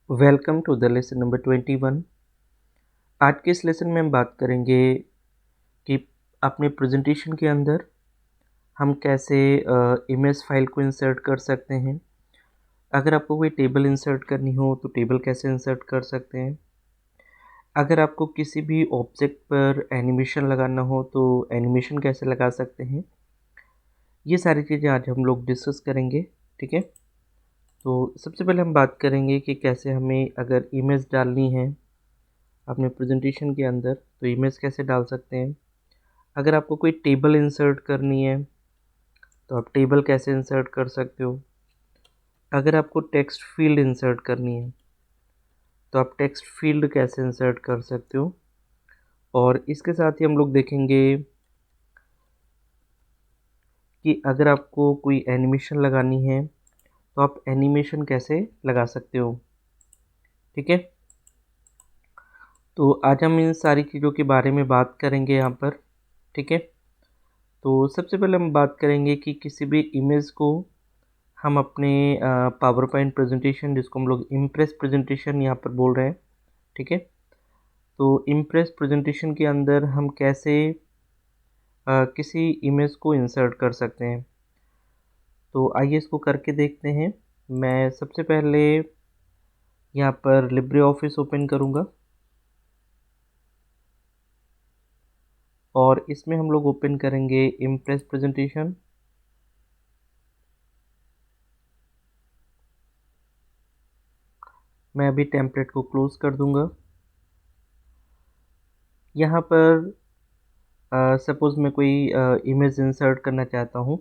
Welcome to the lesson number 21। आज के इस लेसन में हम बात करेंगे कि अपने प्रेजेंटेशन के अंदर हम कैसे इमेज फाइल को इंसर्ट कर सकते हैं। अगर आपको कोई टेबल इंसर्ट करनी हो तो टेबल कैसे इंसर्ट कर सकते हैं। अगर आपको किसी भी ऑब्जेक्ट पर एनिमेशन लगाना हो तो एनिमेशन कैसे लगा सकते हैं। ये सारी चीज़ें आज हम लोग डिस्कस करेंगे। ठीक है, तो सबसे पहले हम बात करेंगे कि कैसे हमें अगर इमेज डालनी है अपने प्रेजेंटेशन के अंदर तो इमेज कैसे डाल सकते हैं। अगर आपको कोई टेबल इंसर्ट करनी है तो आप टेबल कैसे इंसर्ट कर सकते हो। अगर आपको टेक्स्ट फील्ड इंसर्ट करनी है तो आप टेक्स्ट फील्ड कैसे इंसर्ट कर सकते हो। और इसके साथ ही हम लोग देखेंगे कि अगर आपको कोई एनिमेशन लगानी है तो आप एनिमेशन कैसे लगा सकते हो। ठीक है, तो आज हम इन सारी चीज़ों के बारे में बात करेंगे यहाँ पर। ठीक है, तो सबसे पहले हम बात करेंगे कि किसी भी इमेज को हम अपने पावर पॉइंट प्रेजेंटेशन, जिसको हम लोग इम्प्रेस प्रेजेंटेशन यहाँ पर बोल रहे हैं। ठीक है, तो इम्प्रेस प्रेजेंटेशन के अंदर हम कैसे किसी इमेज को इंसर्ट कर सकते हैं। तो आइए इसको करके देखते हैं। मैं सबसे पहले यहाँ पर लिब्रे ऑफिस ओपन करूँगा और इसमें हम लोग ओपन करेंगे इम्प्रेस प्रेजेंटेशन। मैं अभी टेम्पलेट को क्लोज कर दूंगा। यहाँ पर सपोज़ मैं कोई इमेज इंसर्ट करना चाहता हूँ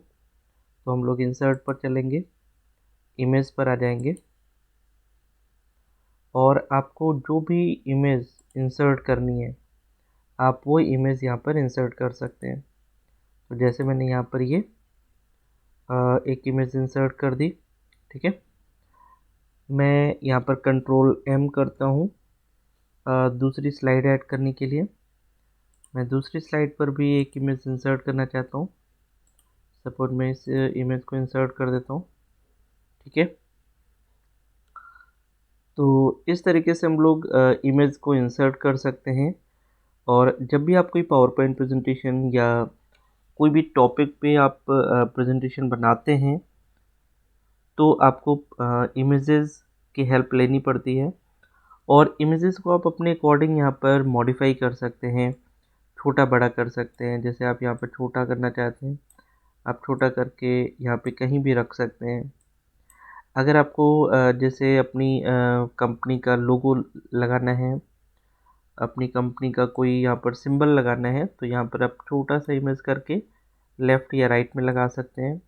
तो हम लोग इंसर्ट पर चलेंगे, इमेज पर आ जाएंगे और आपको जो भी इमेज इंसर्ट करनी है आप वो इमेज यहाँ पर इंसर्ट कर सकते हैं। तो जैसे मैंने यहाँ पर ये एक इमेज इंसर्ट कर दी। ठीक है, मैं यहाँ पर कंट्रोल M करता हूँ दूसरी स्लाइड ऐड करने के लिए। मैं दूसरी स्लाइड पर भी एक इमेज इंसर्ट करना चाहता हूँ। सपोज मैं इस इमेज को इंसर्ट कर देता हूँ। ठीक है, तो इस तरीके से हम लोग इमेज को इंसर्ट कर सकते हैं। और जब भी आप कोई पावर पॉइंट प्रेजेंटेशन या कोई भी टॉपिक पे आप प्रेजेंटेशन बनाते हैं तो आपको इमेजेस की हेल्प लेनी पड़ती है और इमेजेस को आप अपने अकॉर्डिंग यहाँ पर मॉडिफाई कर सकते हैं, छोटा बड़ा कर सकते हैं। जैसे आप यहाँ पर छोटा करना चाहते हैं आप छोटा करके यहाँ पे कहीं भी रख सकते हैं। अगर आपको जैसे अपनी कंपनी का लोगो लगाना है, अपनी कंपनी का कोई यहाँ पर सिंबल लगाना है तो यहाँ पर आप छोटा सा इमेज करके लेफ़्ट या राइट में लगा सकते हैं।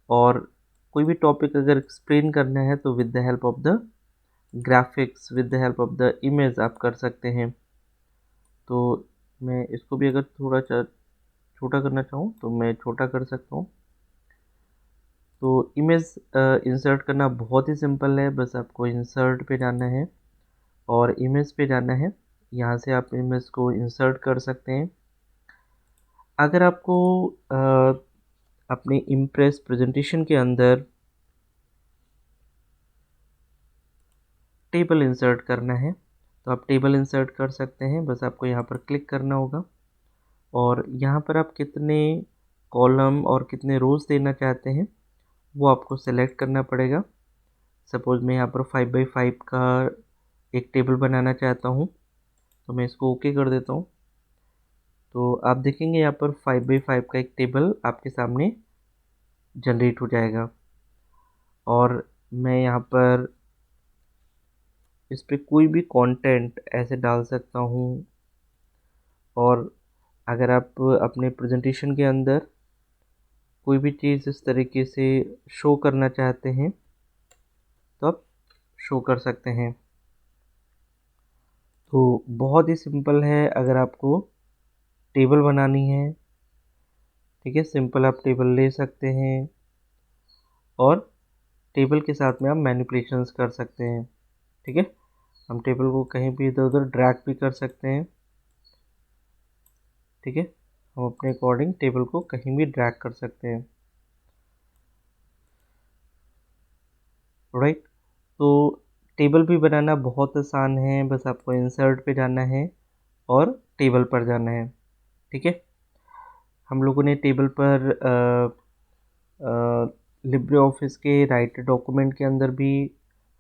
और कोई भी टॉपिक अगर एक्सप्लेन करना है तो with the help of the graphics, with the help of the image आप कर सकते हैं। तो मैं इसको भी अगर थोड़ा छोटा करना चाहूँ तो मैं छोटा कर सकता हूँ। तो इमेज इंसर्ट करना बहुत ही सिंपल है, बस आपको इंसर्ट पे जाना है और इमेज पे जाना है। यहाँ से आप इमेज को इंसर्ट कर सकते हैं। अगर आपको अपने इम्प्रेस प्रेजेंटेशन के अंदर टेबल इंसर्ट करना है तो आप टेबल इंसर्ट कर सकते हैं। बस आपको यहाँ पर क्लिक करना होगा और यहाँ पर आप कितने कॉलम और कितने रोज़ देना चाहते हैं वो आपको सेलेक्ट करना पड़ेगा। सपोज़ मैं यहाँ पर 5x5 का एक टेबल बनाना चाहता हूँ तो मैं इसको ओके कर देता हूँ। तो आप देखेंगे यहाँ पर 5x5 का एक टेबल आपके सामने जनरेट हो जाएगा और मैं यहाँ पर इस पर कोई भी कंटेंट ऐसे डाल सकता हूँ। और अगर आप अपने प्रेजेंटेशन के अंदर कोई भी चीज़ इस तरीके से शो करना चाहते हैं तो आप शो कर सकते हैं। तो बहुत ही सिंपल है। अगर आपको टेबल बनानी है, ठीक है, सिंपल आप टेबल ले सकते हैं और टेबल के साथ में आप मैनिपुलेशंस कर सकते हैं। ठीक है, हम टेबल को कहीं भी इधर उधर ड्रैग भी कर सकते हैं। ठीक है, हम अपने अकॉर्डिंग टेबल को कहीं भी ड्रैग कर सकते हैं। राइट, तो टेबल भी बनाना बहुत आसान है, बस आपको इंसर्ट पे जाना है और टेबल पर जाना है। ठीक है, हम लोगों ने टेबल पर लिब्रे ऑफिस के राइट डॉक्यूमेंट के अंदर भी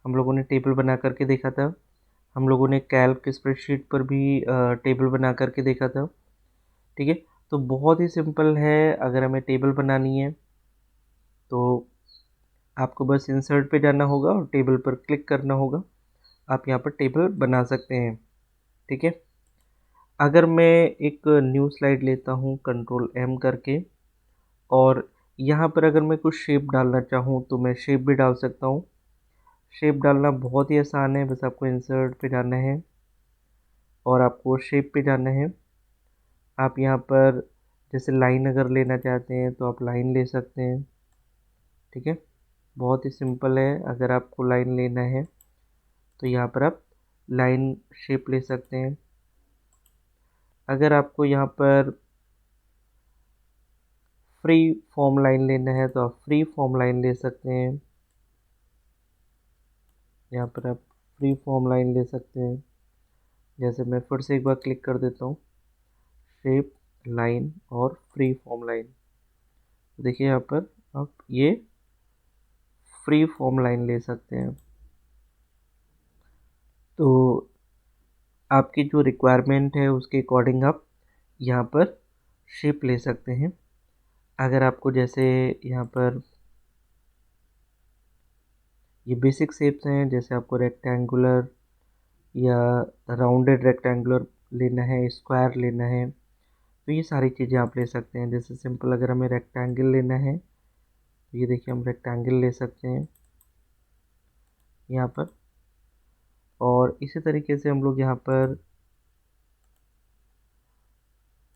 हम लोगों ने टेबल बना करके देखा था। हम लोगों ने कैल्क स्प्रेडशीट पर भी टेबल बना करके देखा था। ठीक है, तो बहुत ही सिंपल है। अगर हमें टेबल बनानी है तो आपको बस इंसर्ट पे जाना होगा और टेबल पर क्लिक करना होगा। आप यहाँ पर टेबल बना सकते हैं। ठीक है, अगर मैं एक न्यू स्लाइड लेता हूँ कंट्रोल एम करके, और यहाँ पर अगर मैं कुछ शेप डालना चाहूँ तो मैं शेप भी डाल सकता हूँ। शेप डालना बहुत ही आसान है, बस आपको इंसर्ट पे जाना है और आपको शेप पे जाना है। आप यहाँ पर जैसे लाइन अगर लेना चाहते हैं तो आप लाइन ले सकते हैं। ठीक है, बहुत ही सिंपल है। अगर आपको लाइन लेना है तो यहाँ पर आप लाइन शेप ले सकते हैं। अगर आपको यहाँ पर फ्री फॉर्म लाइन लेना है तो आप फ्री फॉर्म लाइन ले सकते हैं। यहाँ पर आप फ्री फॉर्म लाइन ले सकते हैं। जैसे मैं फिर से एक बार क्लिक कर देता हूँ, शेप, लाइन और फ्री फॉर्म लाइन। देखिए यहाँ पर आप ये फ्री फॉर्म लाइन ले सकते हैं। तो आपकी जो रिक्वायरमेंट है उसके अकॉर्डिंग आप यहाँ पर शेप ले सकते हैं। अगर आपको जैसे यहाँ पर ये बेसिक शेप्स हैं, जैसे आपको रेक्टेंगुलर या राउंडेड रेक्टेंगुलर लेना है, स्क्वायर लेना है, तो ये सारी चीज़ें आप ले सकते हैं। जैसे सिंपल अगर हमें रेक्टेंगल लेना है तो ये देखिए हम रेक्टेंगल ले सकते हैं यहाँ पर। और इसी तरीके से हम लोग यहाँ पर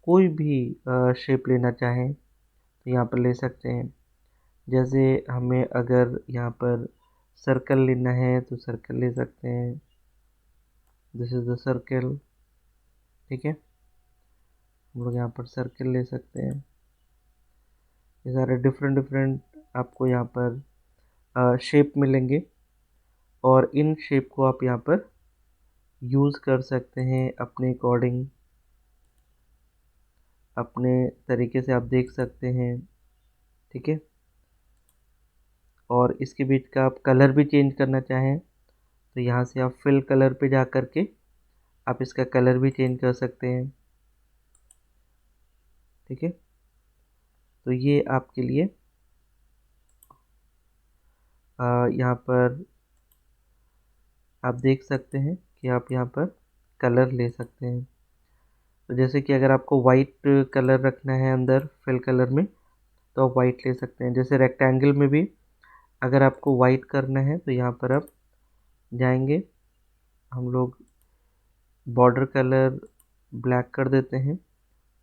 कोई भी शेप लेना चाहें तो यहाँ पर ले सकते हैं। जैसे हमें अगर यहाँ पर सर्कल लेना है तो सर्कल ले सकते हैं। This is the circle. ठीक है, हम लोग यहाँ पर सर्कल ले सकते हैं। ये सारे डिफरेंट डिफरेंट आपको यहाँ पर शेप मिलेंगे और इन शेप को आप यहाँ पर यूज़ कर सकते हैं अपने अकॉर्डिंग, अपने तरीके से आप देख सकते हैं। ठीक है, और इसके बीच का आप कलर भी चेंज करना चाहें तो यहाँ से आप फिल कलर पे जा कर के आप इसका कलर भी चेंज कर सकते हैं। ठीक है, तो ये आपके लिए यहाँ पर आप देख सकते हैं कि आप यहाँ पर कलर ले सकते हैं। तो जैसे कि अगर आपको वाइट कलर रखना है अंदर फिल कलर में तो आप वाइट ले सकते हैं। जैसे रेक्टेंगल में भी अगर आपको वाइट करना है तो यहाँ पर आप जाएंगे, हम लोग बॉर्डर कलर ब्लैक कर देते हैं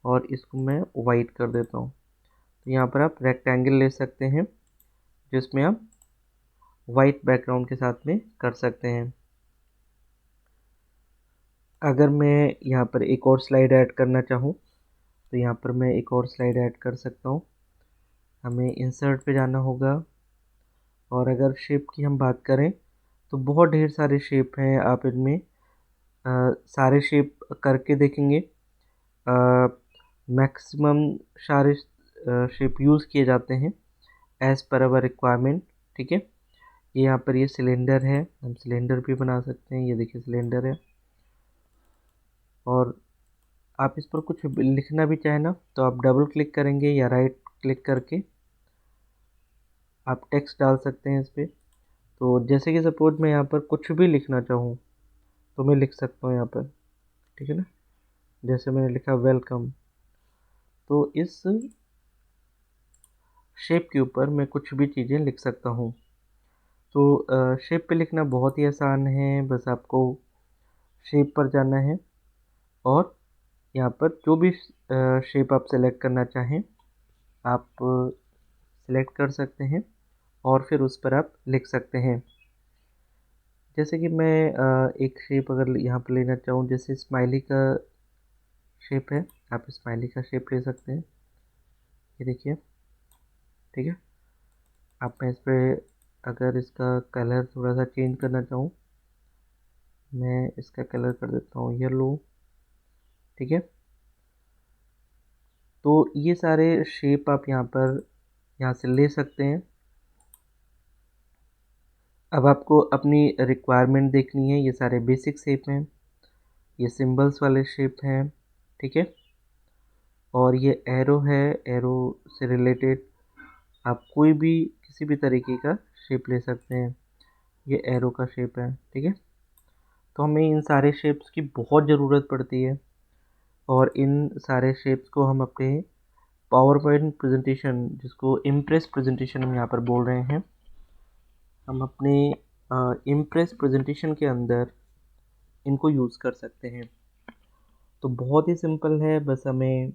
और इसको मैं वाइट कर देता हूँ। तो यहाँ पर आप रेक्टेंगल ले सकते हैं जिसमें आप वाइट बैकग्राउंड के साथ में कर सकते हैं। अगर मैं यहाँ पर एक और स्लाइड ऐड करना चाहूँ तो यहाँ पर मैं एक और स्लाइड ऐड कर सकता हूँ। हमें इंसर्ट पे जाना होगा और अगर शेप की हम बात करें तो बहुत ढेर सारे शेप हैं। आप इनमें सारे शेप करके देखेंगे। मैक्सिमम सारे शेप यूज़ किए जाते हैं एज़ पर अवर रिक्वायरमेंट। ठीक है, ये यहाँ पर ये सिलेंडर है, हम सिलेंडर भी बना सकते हैं। ये देखिए सिलेंडर है। और आप इस पर कुछ लिखना भी चाहें ना तो आप डबल क्लिक करेंगे या राइट क्लिक करके आप टेक्स्ट डाल सकते हैं इस पर। तो जैसे कि सपोज मैं यहाँ पर कुछ भी लिखना चाहूँ तो मैं लिख सकता हूँ यहाँ पर। ठीक है ना, जैसे मैंने लिखा वेलकम, तो इस शेप के ऊपर मैं कुछ भी चीज़ें लिख सकता हूँ। तो शेप पे लिखना बहुत ही आसान है, बस आपको शेप पर जाना है और यहाँ पर जो भी शेप आप सेलेक्ट करना चाहें आप सेलेक्ट कर सकते हैं और फिर उस पर आप लिख सकते हैं। जैसे कि मैं एक शेप अगर यहाँ पर लेना चाहूँ, जैसे स्माइली का शेप है, आप स्माइली का शेप ले सकते हैं। ये देखिए। ठीक है, आप मैं इस पर अगर इसका कलर थोड़ा सा चेंज करना चाहूँ मैं इसका कलर कर देता हूँ येलो। ठीक है, तो ये सारे शेप आप यहाँ से ले सकते हैं। अब आपको अपनी रिक्वायरमेंट देखनी है। ये सारे बेसिक शेप हैं, ये सिंबल्स वाले शेप हैं। ठीक है, और ये एरो है, एरो से रिलेटेड आप कोई भी किसी भी तरीके का शेप ले सकते हैं। ये एरो का शेप है। ठीक है, तो हमें इन सारे शेप्स की बहुत ज़रूरत पड़ती है, और इन सारे शेप्स को हम अपने पावर पॉइंट प्रेजेंटेशन, जिसको इम्प्रेस प्रेजेंटेशन हम यहाँ पर बोल रहे हैं, हम अपने इम्प्रेस प्रेजेंटेशन के अंदर इनको यूज़ कर सकते हैं। तो बहुत ही सिंपल है, बस हमें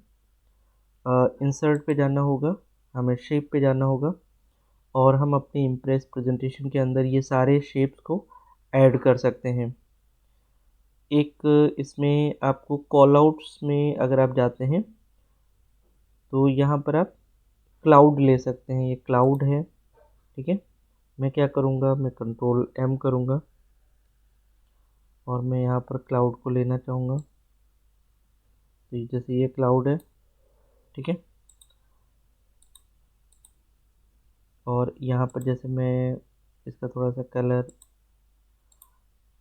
इंसर्ट पे जाना होगा, हमें शेप पे जाना होगा, और हम अपनी इम्प्रेस प्रेजेंटेशन के अंदर ये सारे शेप्स को ऐड कर सकते हैं। एक इसमें आपको कॉल आउट्स में अगर आप जाते हैं तो यहाँ पर आप क्लाउड ले सकते हैं। ये क्लाउड है। ठीक है, मैं क्या करूँगा, मैं कंट्रोल M करूँगा और मैं यहाँ पर क्लाउड को लेना चाहूँगा। तो जैसे ये क्लाउड है। ठीक है, और यहाँ पर जैसे मैं इसका थोड़ा सा कलर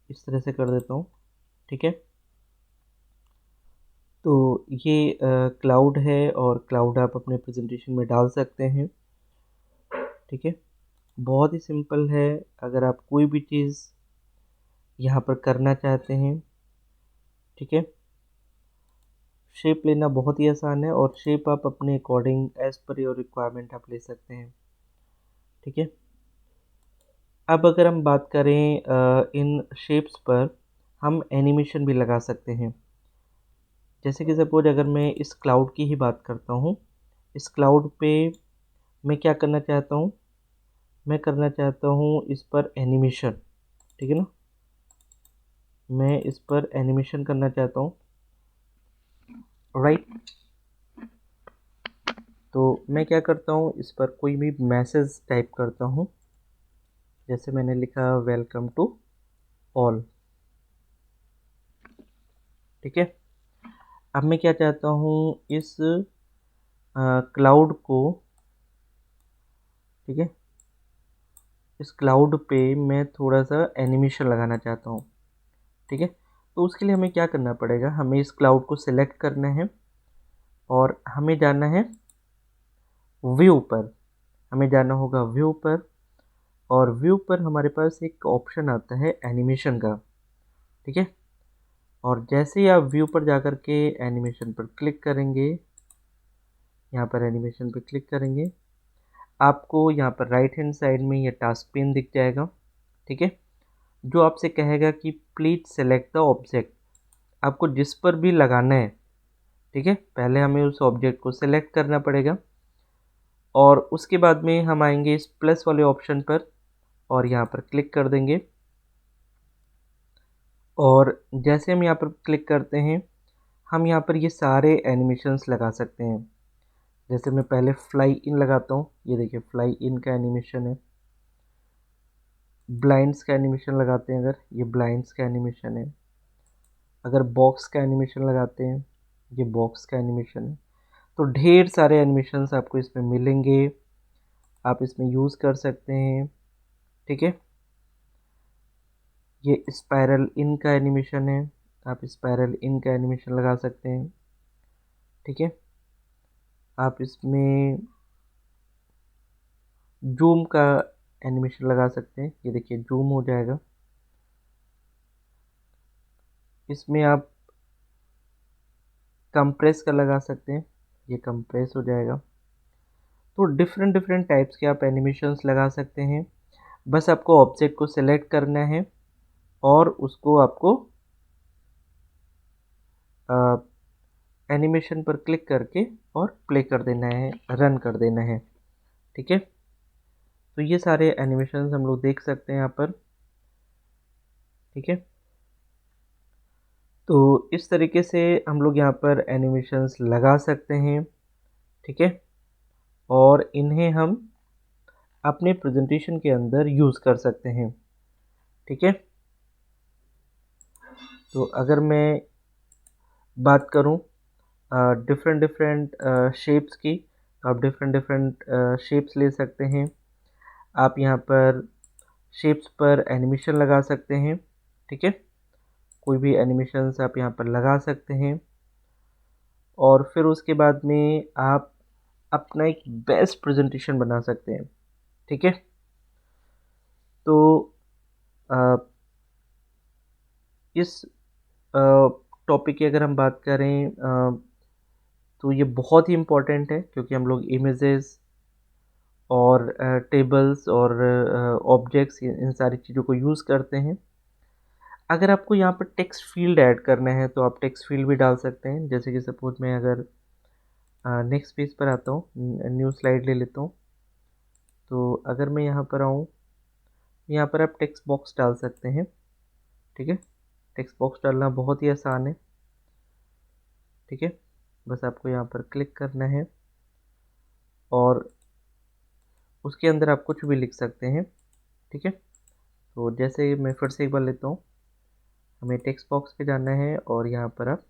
इस तरह से कर देता हूँ। ठीक है, तो ये क्लाउड है, और क्लाउड आप अपने प्रेजेंटेशन में डाल सकते हैं। ठीक है, बहुत ही सिंपल है। अगर आप कोई भी चीज़ यहाँ पर करना चाहते हैं, ठीक है, शेप लेना बहुत ही आसान है, और शेप आप अपने according as per your requirement आप ले सकते हैं। ठीक है, अब अगर हम बात करें इन शेप्स पर हम एनिमेशन भी लगा सकते हैं। जैसे कि सपोज अगर मैं इस क्लाउड की ही बात करता हूँ, इस क्लाउड पे मैं क्या करना चाहता हूँ, मैं करना चाहता हूँ इस पर एनिमेशन। ठीक है ना, मैं इस पर एनिमेशन करना चाहता हूँ, राइट। तो मैं क्या करता हूँ, इस पर कोई भी मैसेज टाइप करता हूँ। जैसे मैंने लिखा वेलकम टू ऑल। ठीक है, अब मैं क्या चाहता हूँ, इस क्लाउड को, ठीक है, इस क्लाउड पे मैं थोड़ा सा एनिमेशन लगाना चाहता हूँ। ठीक है, तो उसके लिए हमें क्या करना पड़ेगा, हमें इस क्लाउड को सिलेक्ट करना है और हमें जाना है व्यू पर। हमें जाना होगा व्यू पर, और व्यू पर हमारे पास एक ऑप्शन आता है एनिमेशन का। ठीक है, और जैसे ही आप व्यू पर जाकर के एनिमेशन पर क्लिक करेंगे, यहाँ पर एनिमेशन पर क्लिक करेंगे, आपको यहाँ पर राइट हैंड साइड में ये टास्क पेन दिख जाएगा। ठीक है, जो आपसे कहेगा कि प्लीज सेलेक्ट द ऑब्जेक्ट, आपको जिस पर भी लगाना है। ठीक है, पहले हमें उस ऑब्जेक्ट को सेलेक्ट करना पड़ेगा, और उसके बाद में हम आएंगे इस प्लस वाले ऑप्शन पर और यहाँ पर क्लिक कर देंगे। और जैसे हम यहाँ पर क्लिक करते हैं, हम यहाँ पर ये सारे एनिमेशंस लगा सकते हैं। जैसे मैं पहले फ्लाई इन लगाता हूँ, ये देखिए फ्लाई इन का एनिमेशन है। ब्लाइंड्स का एनिमेशन लगाते हैं अगर, ये ब्लाइंड्स का एनिमेशन है। अगर बॉक्स का एनिमेशन लगाते हैं, ये बॉक्स का एनिमेशन है। तो ढेर सारे एनिमेशंस आपको इसमें मिलेंगे, आप इसमें यूज़ कर सकते हैं। ठीक है, ये स्पाइरल इन का एनिमेशन है, आप स्पाइरल इन का एनिमेशन लगा सकते हैं। ठीक है, आप इसमें जूम का एनिमेशन लगा सकते हैं, ये देखिए जूम हो जाएगा। इसमें आप कंप्रेस का लगा सकते हैं, ये कंप्रेस हो जाएगा। तो डिफरेंट डिफरेंट टाइप्स के आप एनिमेशंस लगा सकते हैं। बस आपको ऑब्जेक्ट को सिलेक्ट करना है और उसको आपको एनिमेशन पर क्लिक करके और प्ले कर देना है, रन कर देना है। ठीक है, तो ये सारे एनिमेशंस हम लोग देख सकते हैं यहाँ पर। ठीक है, तो इस तरीके से हम लोग यहाँ पर एनिमेशंस लगा सकते हैं। ठीक है, और इन्हें हम अपने प्रेजेंटेशन के अंदर यूज़ कर सकते हैं। ठीक है, तो अगर मैं बात करूं डिफरेंट डिफरेंट शेप्स की, तो आप डिफरेंट डिफरेंट शेप्स ले सकते हैं। आप यहाँ पर शेप्स पर एनिमेशन लगा सकते हैं, ठीक है। कोई भी एनिमेशंस आप यहाँ पर लगा सकते हैं और फिर उसके बाद में आप अपना एक बेस्ट प्रेजेंटेशन बना सकते हैं, ठीक है। तो अ, इस टॉपिक की अगर हम बात करें तो ये बहुत ही इम्पोर्टेंट है, क्योंकि हम लोग इमेजेस और टेबल्स और ऑब्जेक्ट्स इन सारी चीज़ों को यूज़ करते हैं। अगर आपको यहाँ पर टेक्स्ट फील्ड ऐड करना है तो आप टेक्स्ट फील्ड भी डाल सकते हैं। जैसे कि सपोज मैं अगर नेक्स्ट पेज पर आता हूँ, न्यू स्लाइड ले लेता हूँ, तो अगर मैं यहाँ पर आऊँ, यहाँ पर आप टेक्स्ट बॉक्स डाल सकते हैं, ठीक है। टेक्स्ट बॉक्स डालना बहुत ही आसान है, ठीक है। बस आपको यहाँ पर क्लिक करना है और उसके अंदर आप कुछ भी लिख सकते हैं, ठीक है। तो जैसे मैं फिर से एक बार लेता हूँ, हमें टेक्स्ट बॉक्स पे जाना है और यहाँ पर आप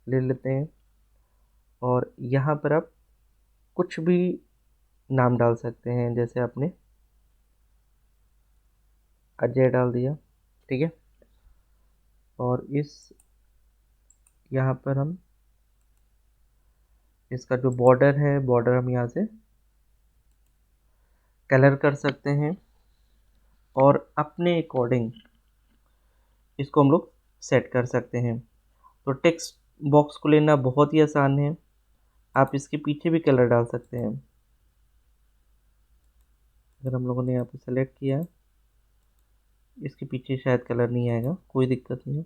ले लेते हैं और यहाँ पर आप कुछ भी नाम डाल सकते हैं। जैसे आपने अजय डाल दिया, ठीक है। और यहाँ पर हम इसका जो बॉर्डर है, बॉर्डर हम यहाँ से कलर कर सकते हैं और अपने अकॉर्डिंग इसको हम लोग सेट कर सकते हैं। तो टेक्स्ट बॉक्स को लेना बहुत ही आसान है, आप इसके पीछे भी कलर डाल सकते हैं। अगर हम लोगों ने यहाँ पर सेलेक्ट किया, इसके पीछे शायद कलर नहीं आएगा, कोई दिक्कत नहीं है।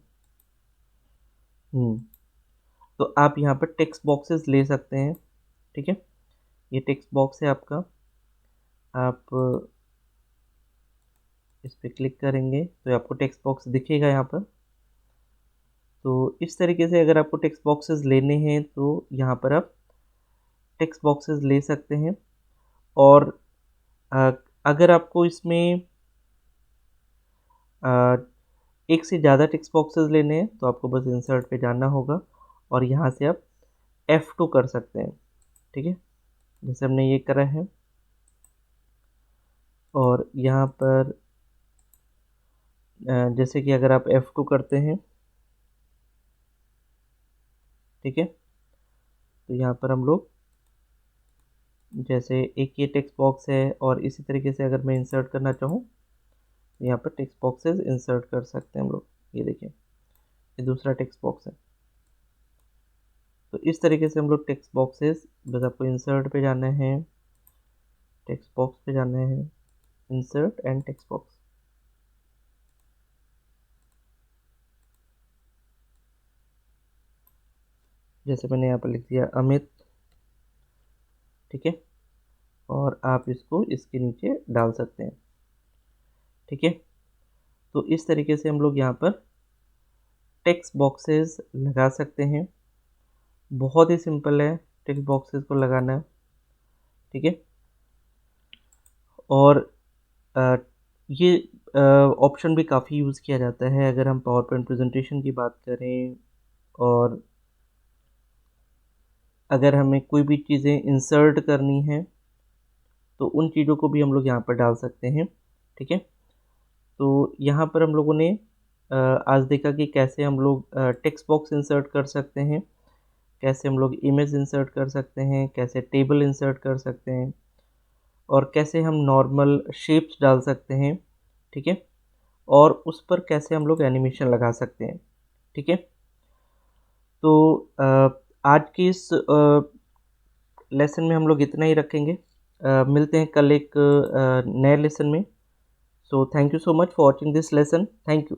तो आप यहाँ पर टेक्स्ट बॉक्सेस ले सकते हैं, ठीक है। ये टेक्स्ट बॉक्स है आपका, आप इस पर क्लिक करेंगे तो आपको टेक्स्ट बॉक्स दिखेगा यहाँ पर। तो इस तरीके से अगर आपको टेक्स्ट बॉक्सेस लेने हैं तो यहाँ पर आप टेक्स्ट बॉक्सेस ले सकते हैं। और अ, अगर आपको इसमें एक से ज़्यादा टेक्स्ट बॉक्सेस लेने हैं तो आपको बस इंसर्ट पे जाना होगा और यहाँ से आप F2 कर सकते हैं, ठीक है। जैसे हमने ये करा है और यहाँ पर जैसे कि अगर आप F2 करते हैं, ठीक है, तो यहाँ पर हम लोग जैसे एक ये टेक्स्ट बॉक्स है और इसी तरीके से अगर मैं इंसर्ट करना चाहूँ तो यहाँ पर टेक्स्ट बॉक्सेस इंसर्ट कर सकते हैं हम लोग। ये देखिए, ये दूसरा टेक्स्ट बॉक्स है। तो इस तरीके से हम लोग टेक्स्ट बॉक्सेस, बस आपको इंसर्ट पे जाना है, टेक्स्ट बॉक्स पे जाना है, इंसर्ट एंड टेक्स्ट बॉक्स। जैसे मैंने यहाँ पर लिख दिया अमित, ठीक है, और आप इसको इसके नीचे डाल सकते हैं, ठीक है। तो इस तरीके से हम लोग यहाँ पर टेक्स्ट बॉक्सेस लगा सकते हैं। बहुत ही सिंपल है टेक्स्ट बॉक्सेस को लगाना, ठीक है। और ये ऑप्शन भी काफ़ी यूज़ किया जाता है अगर हम पावर पॉइंट प्रेजेंटेशन की बात करें, और अगर हमें कोई भी चीज़ें इंसर्ट करनी है तो उन चीज़ों को भी हम लोग यहाँ पर डाल सकते हैं, ठीक है। तो यहाँ पर हम लोगों ने आज देखा कि कैसे हम लोग टेक्स्ट बॉक्स इंसर्ट कर सकते हैं, कैसे हम लोग इमेज इंसर्ट कर सकते हैं, कैसे टेबल इंसर्ट कर सकते हैं और कैसे हम नॉर्मल शेप्स डाल सकते हैं, ठीक है, और उस पर कैसे हम लोग एनिमेशन लगा सकते हैं, ठीक है। तो आज की इस लेसन में हम लोग इतना ही रखेंगे। मिलते हैं कल एक नए लेसन में। So thank you so much for watching this lesson. Thank you.